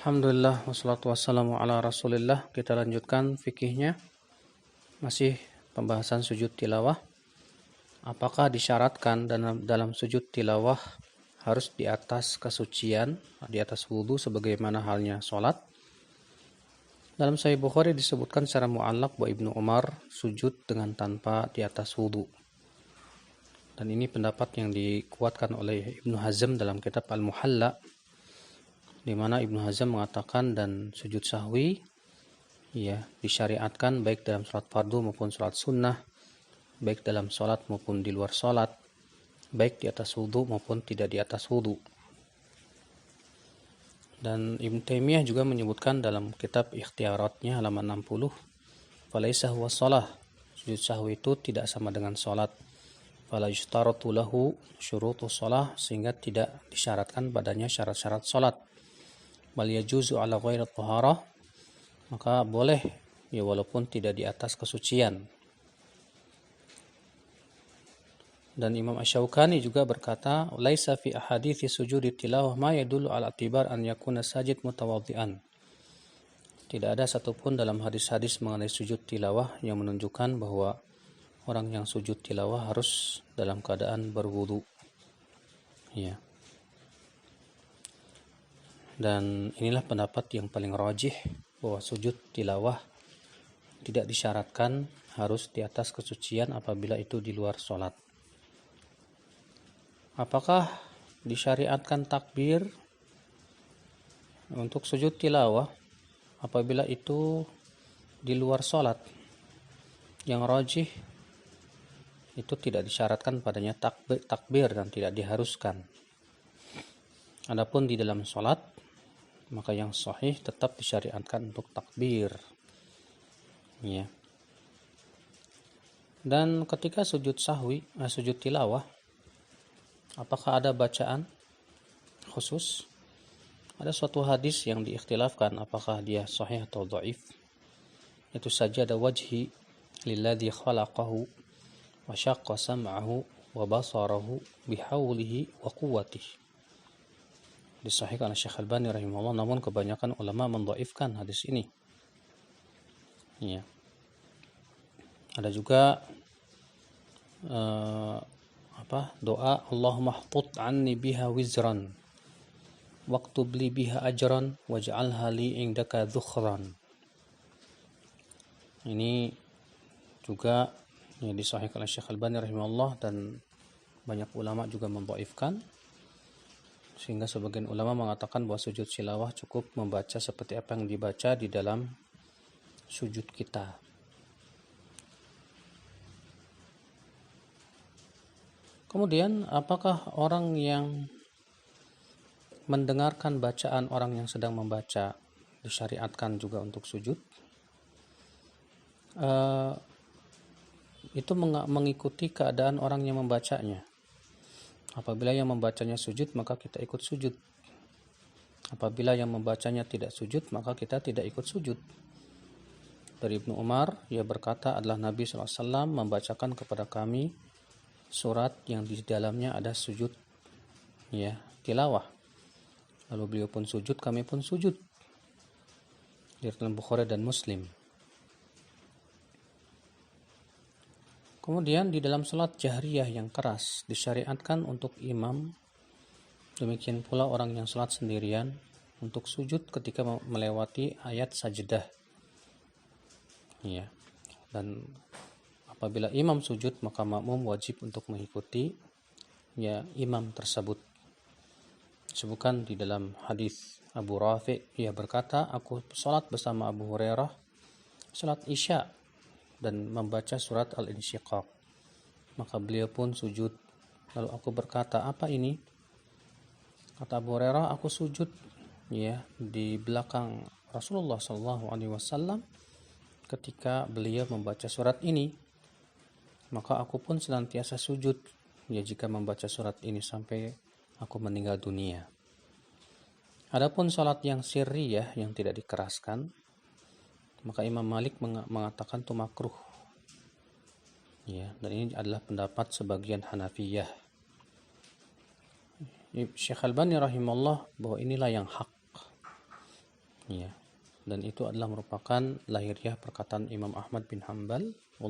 Alhamdulillah wassalatu wassalamu ala rasulillah. Kita lanjutkan fikihnya. Masih pembahasan sujud tilawah. Apakah disyaratkan dalam sujud tilawah harus di atas kesucian, di atas wudhu sebagaimana halnya sholat? Dalam Sahih Bukhari disebutkan secara mu'allaq bahwa Ibnu Umar sujud dengan tanpa di atas wudhu. Dan ini pendapat yang dikuatkan oleh Ibnu Hazm dalam kitab Al-Muhalla, di mana Ibnu Hazm mengatakan dan sujud sahwi disyariatkan baik dalam sholat fardu maupun sholat sunnah, baik dalam sholat maupun di luar sholat, baik di atas wudhu maupun tidak di atas wudhu. Dan Ibnu Taimiyah juga menyebutkan dalam kitab Ikhtiaratnya halaman 60, falaisa huwa shalah, sujud sahwi itu tidak sama dengan sholat, fala yushtaratu lahu syurutus shalah, sehingga tidak disyaratkan padanya syarat-syarat sholat. Bal yajuzu ala ghairi taharah, maka boleh walaupun tidak di atas kesucian. Dan Imam Asy-Syaukani juga berkata, laisa fi ahadithi sujudi tilawah ma yadullu ala i'tibar an yakuna sajid mutawadhi'an. Tidak ada satupun dalam hadis-hadis mengenai sujud tilawah yang menunjukkan bahwa orang yang sujud tilawah harus dalam keadaan berwudu. Ya. Dan inilah pendapat yang paling rajih, bahwa sujud tilawah tidak disyaratkan harus di atas kesucian apabila itu di luar sholat. Apakah disyariatkan takbir untuk sujud tilawah apabila itu di luar sholat? Yang rajih itu tidak disyaratkan padanya takbir dan tidak diharuskan. Adapun di dalam sholat, maka yang sahih tetap disyariatkan untuk takbir. Ya. Dan ketika sujud sahwi, sujud tilawah, apakah ada bacaan khusus? Ada suatu hadis yang diikhtilafkan apakah dia sahih atau dhaif. Itu saja ada wajhi lilladzi khalaqahu wa syaqqa sam'ahu wa basarahu bihaulihi wa quwwatihi. Disahihkan oleh Syekh Al-Albani rahimahullah, namun kebanyakan ulama mendhaifkan hadis ini. Ya. Ada juga doa Allahumma htut anni biha wizran waktub li biha ajran waj'alha li indaka dhukhran. Ini juga disahihkan oleh Syekh Al-Albani rahimahullah, dan banyak ulama juga mendhaifkan, sehingga sebagian ulama mengatakan bahwa sujud tilawah cukup membaca seperti apa yang dibaca di dalam sujud kita. Kemudian, apakah orang yang mendengarkan bacaan orang yang sedang membaca disyariatkan juga untuk sujud? Itu mengikuti keadaan orang yang membacanya. Apabila yang membacanya sujud, maka kita ikut sujud. Apabila yang membacanya tidak sujud, maka kita tidak ikut sujud. Dari Ibnu Umar, ia berkata, adalah Nabi SAW membacakan kepada kami surat yang di dalamnya ada sujud tilawah. Lalu beliau pun sujud, kami pun sujud. Di dalam Bukhari dan Muslim. Kemudian di dalam salat jahriyah yang keras disyariatkan untuk imam, demikian pula orang yang salat sendirian, untuk sujud ketika melewati ayat sajdah. Ya. Dan apabila imam sujud, maka makmum wajib untuk mengikuti imam tersebut. Disebutkan di dalam hadis Abu Rafi', ia berkata, aku salat bersama Abu Hurairah salat Isya dan membaca surat Al-Insyiqaq. Maka beliau pun sujud. Lalu aku berkata, apa ini? Kata Abu Hurairah, aku sujud di belakang Rasulullah SAW ketika beliau membaca surat ini. Maka aku pun senantiasa sujud jika membaca surat ini sampai aku meninggal dunia. Adapun salat yang sirriyah yang tidak dikeraskan, maka Imam Malik mengatakan itu makruh. Dan ini adalah pendapat sebagian Hanafiyah. Syekh Al-Albani rahimahullah bahwa inilah yang hak. Ya. Dan itu adalah merupakan lahiriah perkataan Imam Ahmad bin Hambal